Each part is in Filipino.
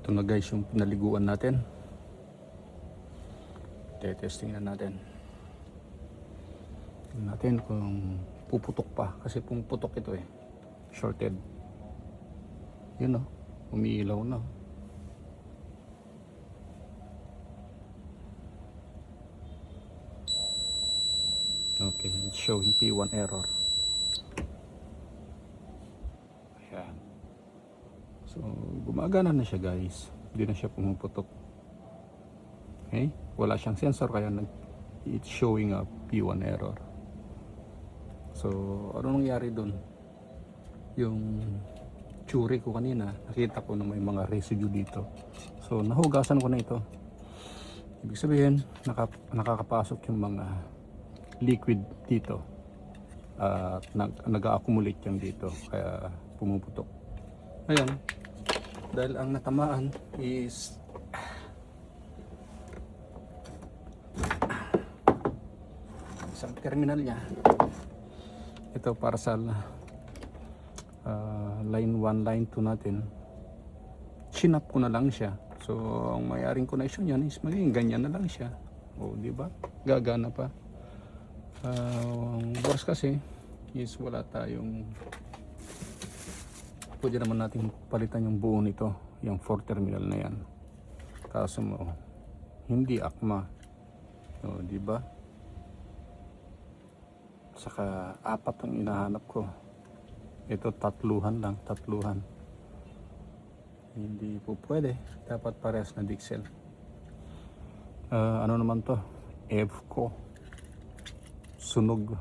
Ito na guys yung pinaliguan natin. Testing na natin. Tingnan natin kung puputok pa. Kasi pumuputok ito eh. Shorted. Yun o. Umiilaw na. Okay. It's showing P1 error. Ayan. So, gumagana na siya guys. Hindi na siya pumuputok. Okay? Wala siyang sensor kaya it's showing up P1 error. So, ano nangyari dun? Yung tsuri ko kanina, nakita ko na may mga residue dito. So, nahugasan ko na ito. Ibig sabihin, nakakapasok yung mga liquid dito. Nag-accumulate yan dito. Kaya pumuputok. Ayan. Dahil ang natamaan is isang terminal niya. Ito para sa line 1, line 2 natin. Chinap ko na lang siya. So, ang mayaring connection yan is magiging ganyan na lang siya. O, di ba? Gagana pa. Ang worst kasi is wala tayong pwede naman natin palitan yung buo nito, yung 4 terminal na yan. Kaso mo, hindi akma. O, di ba? Saka 4 ang inahanap ko. Ito tatluhan lang, tatluhan. Hindi po pwede. Dapat parehas na Dixel. Ano naman to? EVCO. Sunog.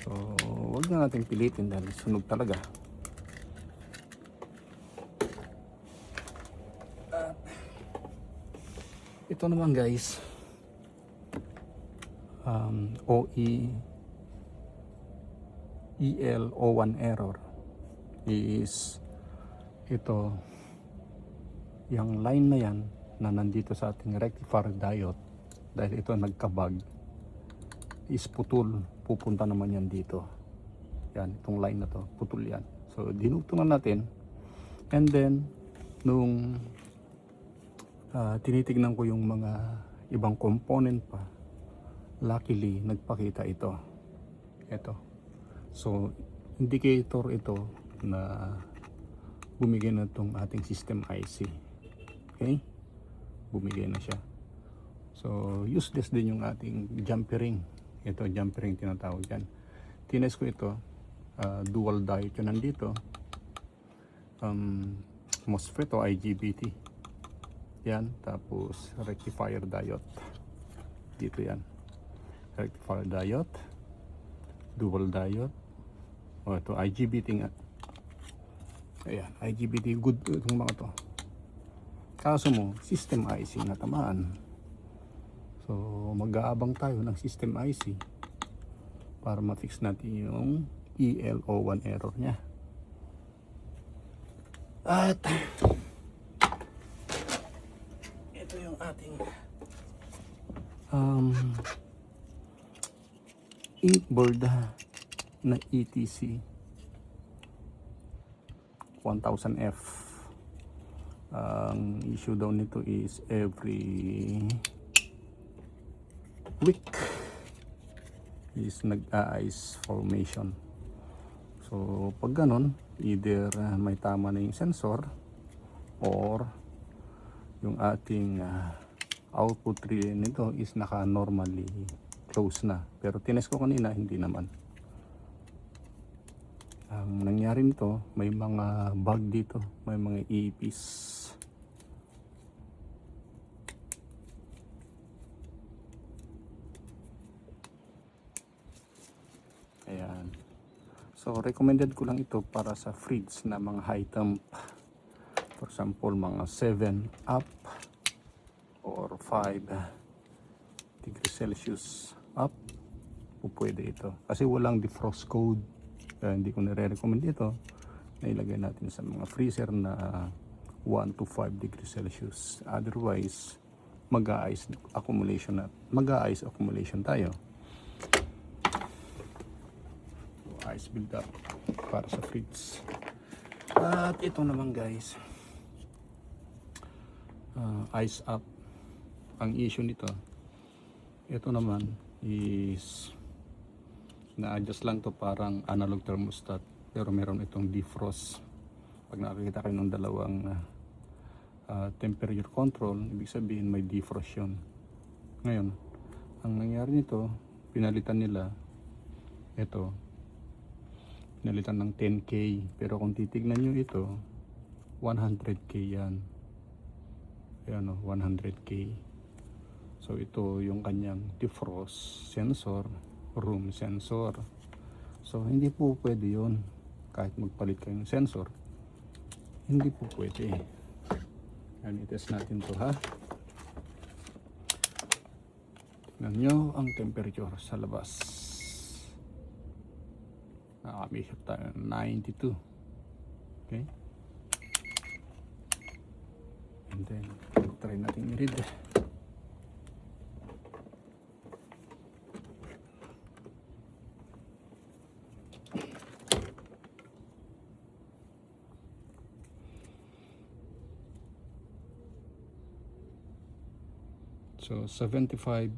So, wag na natin pilitin dahil sunog talaga. Ito naman guys. EL01 error is ito yung line na yan na nandito sa ating rectifier diode dahil ito nagkabag is putol, pupunta naman yan dito. Yan, itong line na to, putol yan. So dinugtungan natin and then nung tinitignan ko yung mga ibang component pa, luckily nagpakita ito. So indicator ito na bumigay na itong ating system IC. Okay, bumigay na siya. So useless din yung ating jumper ring. Ito jumper ring tinatawag yan. Tines ko ito, dual diode yun nandito. MOSFET o IGBT yan, tapos rectifier diode dito yan, rectifier diode, dual diode. Ito IGBT nga. Ayan, IGBT, good itong mga to. Kaso mo, system IC na tamaan. So mag-aabang tayo ng system IC para ma-fix natin yung EL01 error nya. At ito yung ating board na ETC 1000F. Ang issue daw nito is every week is nag-ice formation. So pag ganon, either may tama na yung sensor or yung ating output relay nito is naka normally close na. Pero tinest ko kanina, hindi naman. Ang nangyari nito, may mga bug dito, may mga EEPs. Ayan. So recommended ko lang ito para sa fridge na mga high temp. For example, mga 7 up or 5 degrees Celsius up. Pwede ito. Kasi walang defrost code. Kaya hindi ko nire-recommend ito na ilagay natin sa mga freezer na 1 to 5 degrees Celsius. Otherwise, mag-ice accumulation tayo. So, ice build up para sa fridge. At ito naman guys, ice up. Ang issue nito, ito naman is na-adjust lang to, parang analog thermostat, pero meron itong defrost. Pag nakakita kayo ng dalawang temperature control, ibig sabihin may defrost yun. Ngayon, ang nangyari nito, pinalitan nila ito, pinalitan ng 10K, pero kung titignan nyo ito, 100K yan. Ayan o, 100K. So ito yung kanyang defrost sensor, room sensor. So hindi po pwede yun. Kahit magpalit kayo ng sensor, hindi po pwede. Yan, itest natin to ha. Tingnan nyo ang temperature sa labas. Nakabihip tayo 92. Okay. And then try natin i-read. So 75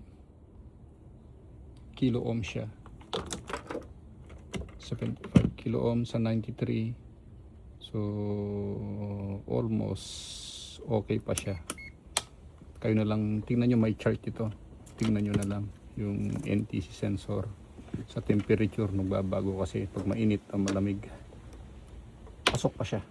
kilo ohm siya. 75 kilo ohm sa 93. So almost okay pa siya. Kayo na lang, tingnan nyo, may chart ito. Tingnan nyo na lang yung NTC sensor sa temperature, nagbabago kasi pag mainit o malamig, pasok pa siya.